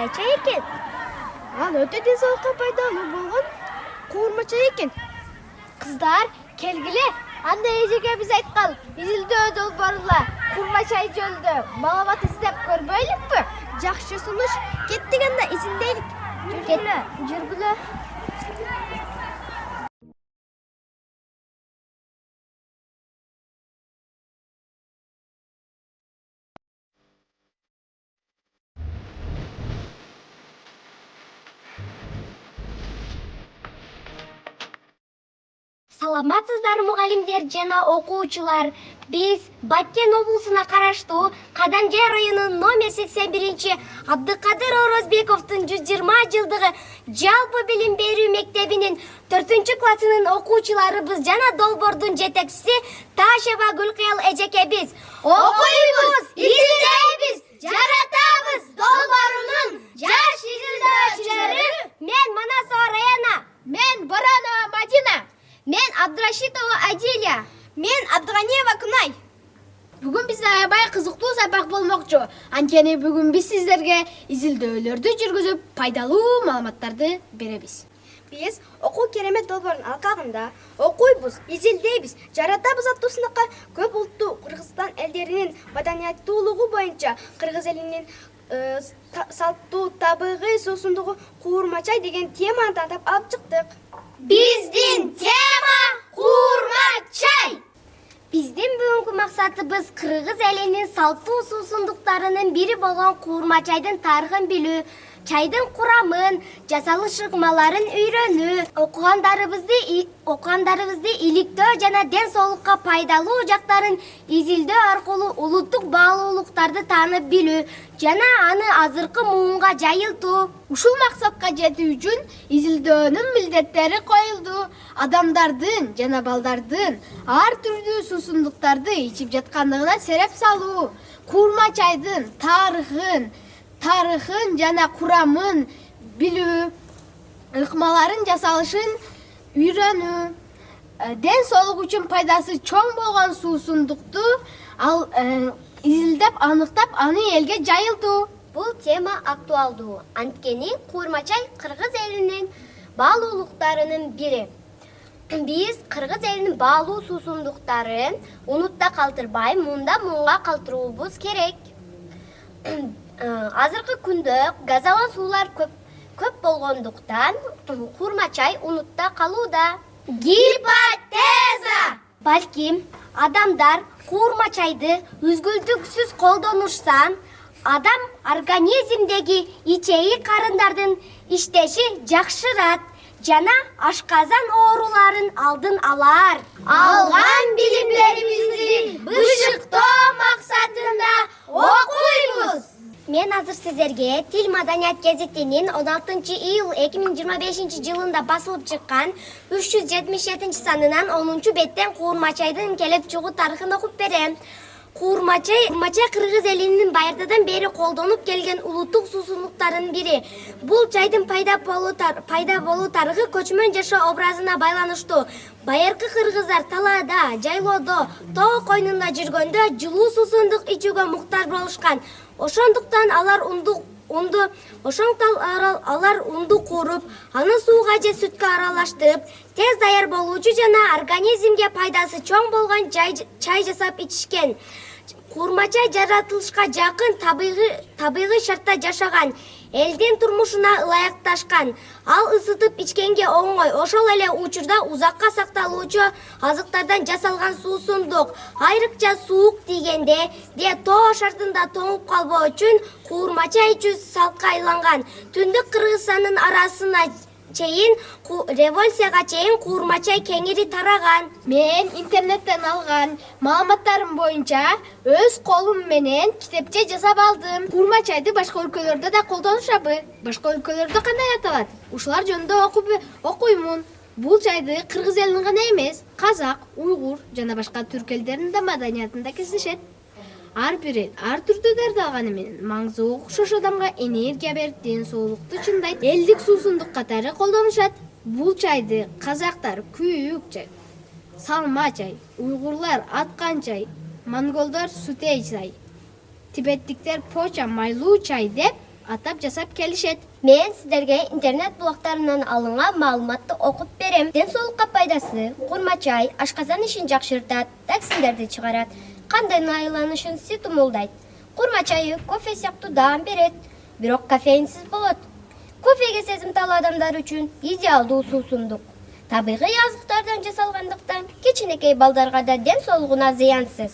кандай чай экен? Ал өтө ден соолукка пайдалуу болгон куурма чай экен. Кыздар, келгиле. Анда эжеге биз айткал, изилдөө долбоорула куурма чай жөнүндө маалымат издеп көрбөйлүкпү? Жакшы сунуш. Кеттик анда изилдейлик. Жүргүлө. Саламатсыздар мугалимдер жана окуучулар. Биз Баткен облусуна караштуу Кадамжай районунун номер 81 Абдыкадыр Орозбековдун 120 жылдыгы жалпы билим берүү мектебинин 4-классынын окуучуларыбыз жана долбоордун жетекчиси Ташева Гүлкыял эжекебиз. Окуйбуз, изилдейбиз, жаратабыз долбоорунун жаш изилдөөчүлөрү мен Манасова Раяна, Мен Баранова Мадина. мен Абдурашитова Адиля. Мен Абдыганиева Кунай. Бүгүн бизде аябай кызыктуу сабак болмокчу. Анткени бүгүн биз сиздерге изилдөөлөрдү жүргүзүп, пайдалуу маалыматтарды беребиз. Биз окуу керемет долбоорунун алкагында окуйбуз, изилдейбиз, жаратабыз аттуу сынакка көп улуттуу Кыргызстан элдеринин маданияттуулугу боюнча Кыргыз элинин салттуу табигый суусундугу куурма чай деген теманы тандап алып чыктык. Биздин тема куурма чай. Биздин бүгүнкү максатыбыз Кыргыз элинин салттуу суусундуктарынын бири болгон куурма чайдын тарыхын билүү, чайдын курамын, жасалыш ыкмаларын үйрөнүү, окугандарыбызды иликтөө жана ден соолукка пайдалуу жактарын изилдөө аркылуу улуттук баалуулуктарды таанып билүү жана аны азыркы муунга жайылтуу. Ушул максатка жетүү үчүн изилдөөнүн милдеттери коюлду. Адамдардын жана балдардын ар түрдүү суусундуктарды ичип жаткандыгына сереп салуу, куурма чайдын тарыхын жана курамын билүү, ыкмаларын жасалышын үйрөнүү, ден соолук үчүн пайдасы чоң болгон суусундукту изилдеп, аныктап, аны элге жайылтуу. Бул тема актуалдуу. Анткени куурма чай Кыргыз элинин баалуулуктарынын бири. Биз Кыргыз элинин баалуу суусундуктарын унутта калтырбай, мында муунга калтыруубуз керек. Азыркы күндө газдалган суулар көп болгондуктан куурма чай унутта калууда. Гипотеза! Балким адамдар куурма чайды үзгүлтүксүз колдонушса, адам организмдеги ичеги карындардын иштеши жакшырат жана ашказан ооруларын алдын алар. Алган билимдерибизди бышыктоо максатында окуйбуз. Мен азыр сиздерге Тил маданият гезитинин 16-июл 2025 жылында басылып чыккан 377 санынан 10-беттен куурма чайдын келип чыгуу тарыхын окуп берем. Куурма чай Кыргыз элинин байыртадан бери колдонуп келген улуттук суусундуктарынын бири. Бул чайдын пайда болуу тарыхы көчмөн жашоо образына байланыштуу. Байыркы кыргыздар талаада, жайлоодо, тоо койнунда жүргөндө жылуу суусундук ичүүгө муктаж болушкан. Ошондуктан алар унду кууруп, аны сууга же сүткө аралаштырып, тез даяр болуучу жана организмге пайдасы чоң болгон чай жасап ичишкен. Куурма чай жаратылышка жакын табигый шартта жашаган, элдин турмушуна ылайыкташкан. Ал ысытып ичкенге оңой, ошол эле учурда узакка сакталуучу азыктардан жасалган суусундук. Айрыкча суук тийгенде тоо шартында тоңуп калбоо үчүн куурма чай ичүү салтка айланган. Түндүк Кыргызстандын арасына чейин революцияга чейин куурма чай кеңири тараган. Мен интернеттен алган маалыматтарым боюнча өз колум менен китепче жасап алдым. Куурма чайды башка өлкөлөрдө да колдонушабы? Башка өлкөлөрдө кандай аталат? Ушулар жөнүндө окуймун. Бул чайды Кыргыз элинин гана эмес, казак, уйгур жана башка түрк элдеринин да маданиятында кездешет. Ар бир эл ар түрдүү дардалганы менен маңызы окшош адамга энергия берип, ден соолукту чыңдайт. Элдик суусундук катары колдонушат. Бул чайды казактар күйүк чай, салма чай, уйгурлар аткан чай, монголдор сутей чай, тибеттиктер поча майлуу чай деп атап жасап келишет. Мен сіздерге интернет блогтарынан алынған маалыматты оқып берем. Денсаулыққа пайдасы: курма-чай ашказан ишин жакшыртат, токсиндерди чыгарат, кандын айланышын стимулдайт. Курма-чайы кофе сыяктуу даам берет, бирок кофеинсиз болот. Кофеге сезимтал адамдар үчүн идеалдуу суусундук. Табигый азыктардан жасалгандыктан кичинекей балдарга да ден соолугуна зыянсыз.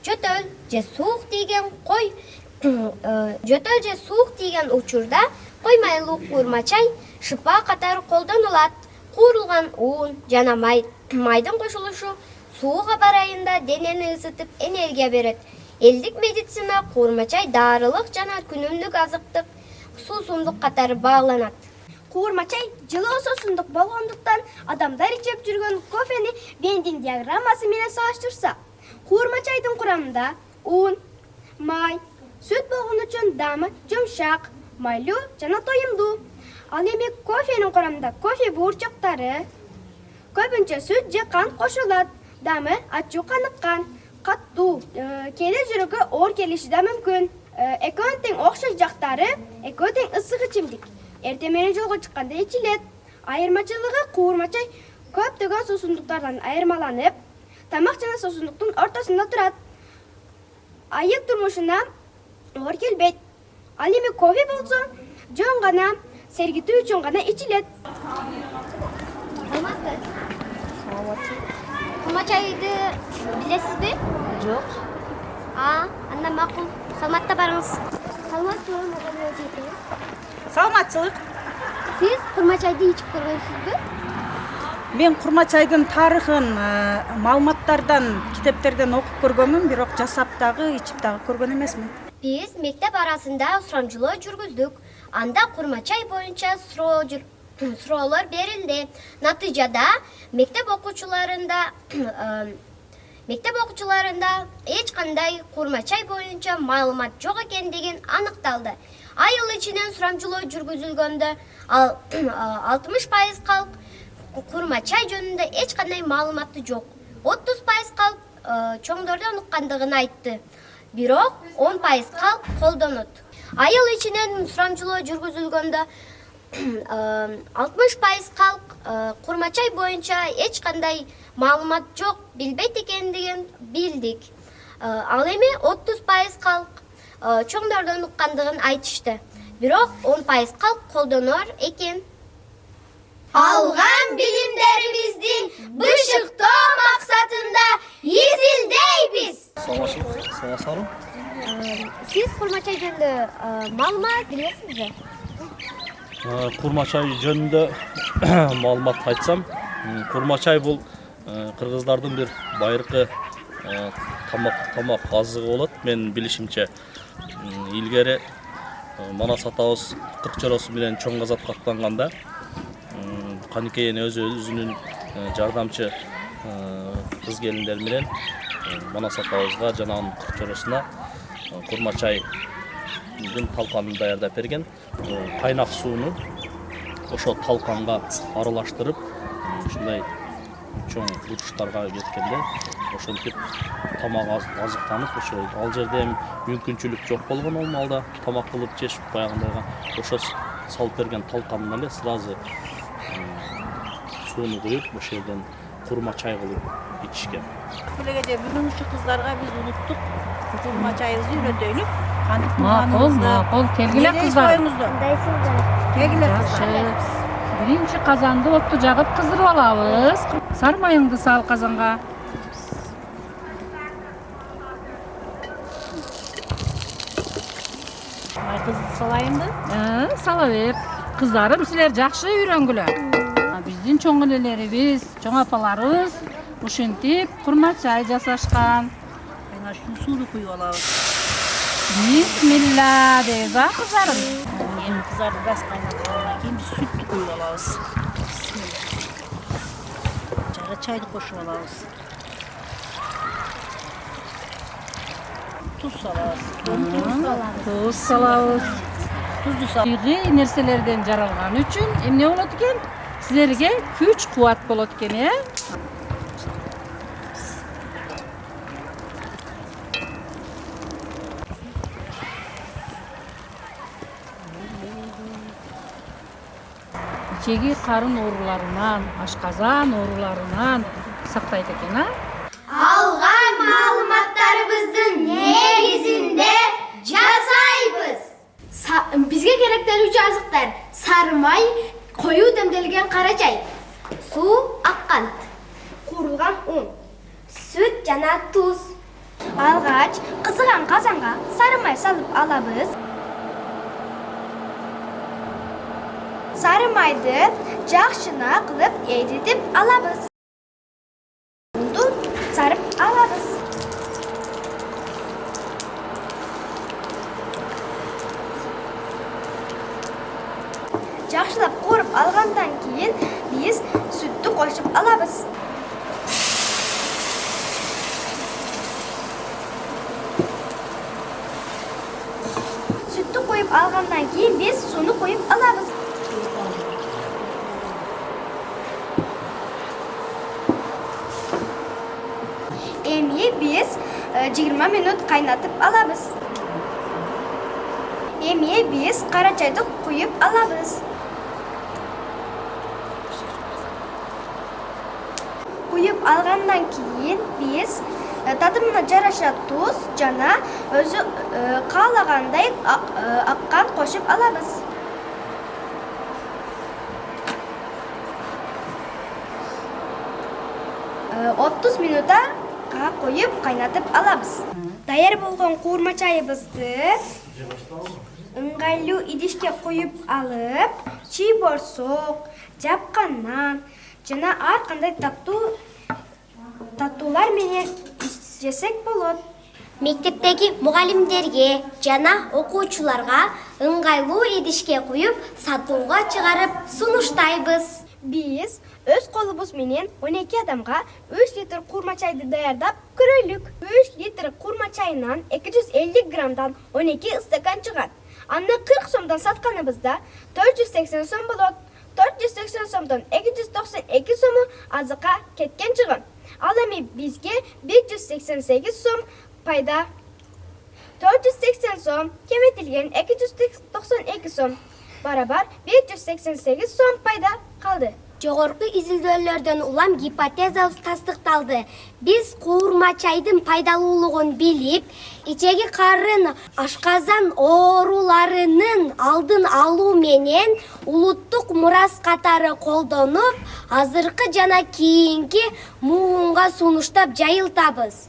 Жөтөл же суук тийген учурда кой майлуу курма-чай шыпа катары колдонулат. Куурулган уун жана майдын кошулушу суук абарайында денени ысытып энергия берет. Элдик медицина курма-чай дарылык жана күнүмдүк азыктык суусундук катары бааланат. Куурма-чай жылуу суусундук болгондуктан адамдар ичип жүргөн кофени Вендин диаграммасы менен салыштырса, куурма-чайдын курамында уун, май, сүт болгон үчүн даамы жумшак, майлуу жана тоюмдуу. Ал эми кофенин курамында кофе буурчуктары, көбүнчө сүт же кант кошулат. Даамы ачуу каныккан, каттуу, кээде жүрөгкө оор келиши да мүмкүн. Экөөнүн тең окшош жактары, экөө тең ысык ичимдик. Эртең менен жолго чыкканда ичилет. Айырмачылыгы куурма-чай көптөгөн суусундуктардан айырмаланып, тамак жана суусундуктун ортосунда турат. Айык турмушуна оор келбейт. Ал эми кофе болсо, жөн гана сергитүү үчүн гана ичилет. Курма-чайды билесизби? Жок. Анда макул. Саламатта барыңыз. Саламатчылык. Сиз курма-чайды ичип көргөнсүзбү? Мен курма-чайдын тарыхын маалыматтардан, китептерден окуп көргөнмүн, бирок жасап дагы, ичип дагы көргөн эмесмин. Биз мектеп арасында сурамжылоо жүргүздүк. Анда курма-чай боюнча суроолор берилди. Натыйжада мектеп окуучуларында эч кандай курма-чай боюнча маалымат жок экендиги аныкталды. Айыл ичинен сурамжылоо жүргүзүлгөндө 60% калк курма-чай жөнүндө эч кандай маалыматы жок. 30% калк чоңдордон уккандыгын айтты. Бирок 10% калк колдонот. Айыл ичинен сурамжылоо жүргүзүлгөндө 60% калк курма-чай боюнча эч кандай маалымат жок, билбейт экендигин билдик. Ал эми 30% калк чоңдордон уккандыгын айтышты. Бирок 10% калк колдонор экен. Алган билимдерибиздин бышыктоо максатында изилдейбиз. Саламатсызбы. Сиз курма-чай жөнүндө маалымат билесизби? Курма-чай жөнүндө маалымат айтсам, курма-чай бул кыргыздардын бир байыркы тамак азыгы болот. Мен билишимче, илгери Манас атабыз кырк чоросу менен чоң казатка аттанганда Каныкейин өзүнүн жардамчы кыз келиндер менен Манас атабызга жана анын кырк чоросуна курма-чайдын талканын даярдап берген. Кайнак сууну ошо талканга аралаштырып, ушундай чоң бурчтарга кеткенде ошентип тамак азыктанып, ошо ал жерде мүмкүнчүлүк жок болгон ол малда тамак кылып жешип баягындайга ошо салып берген талканын эле сразу сууну куюп ошол жерден курма-чай кылып ичишкен. Келеге бүгүнкү кыздарга биз уnuttук курма-чайыбызды үйрөтөйлүк. Макул, келгиле кыздар. Келгиле кыздар. Биринчи казанды отту жагып кыздырып алабыз. Сары майыңды сал казанга. Кызды салайынбы? Сала бер. Кыздарым, силер жакшы үйрөнгүлө. Биздин чоң энелерибиз, чоң апаларыбыз ушинтип курма-чай жасашкан. Айна сууну куюп алабыз. Бисмилла дейбиз, кыздарым. Эми кыздарды бираз кайнаткандан кийин биз сүттү куюп алабыз. Жара чайды кошуп алабыз. Туз салабыз. Туз салабыз. Тузду салып. Табигый нерселерден жаралган үчүн эмне болот экен? Силерге күч кубат болот экен, ичеги карын ооруларынан, ашказан ооруларынан сактайт экен, а? Алган маалыматтарыбыздын негизинде жасайбыз. Бизге керектелүүчү азыктар: сары май, коюу демделген кара чай, Суу, ак кант, куурулган ун, сүт жана туз. алгач кызыган казанга сары май салып алабыз. Сары майды жакшына кылып эритип алабыз. Унду сарып алабыз. Жакшылап кууруп алгандан кийин биз сүттү кошуп алабыз. Сүттү коюп алгандан кийин биз сууну коюп алабыз. Эми биз 20 минут кайнатып алабыз. Эми биз кара чайды куюп алабыз. Куюп алгандан кийин биз татымына жараша туз жана өзү каалагандай ак кант кошуп алабыз. Отуз минутта коюп кайнатып алабыз. Даяр болгон куурма чайыбызды ыңгайлуу идишке коюп алып, чий борсок, жапкан нан жана ар кандай таттуулар менен жесек болот. Мектептеги мугалимдерге жана окуучуларга ыңгайлуу идишке куюп сатууга чыгарып сунуштайбыз. Биз өз колубуз менен 12 адамга 3 литр куурма чайды даярдап көрөйлүк. 3 литр куурма чайынан 250 граммдан 12 стакан чыгат. Аны 40 сомдон сатканыбызда 480 сом болот. 480 сомдон 292 сому азыкка кеткен чыгым. Ал эми бизге 188 сом пайда. 480 сом кеметилген 292 сом барабар 188 сом пайда калды. Жогорку изилдөөлөрдөн улам гипотезабыз тастыкталды. Биз куурма чайдын пайдалуулугун билип, ичеги карын ашказан ооруларынын алдын алуу менен улуттук мурас катары колдонуп, азыркы жана кийинки муунга сунуштап жайылтабыз.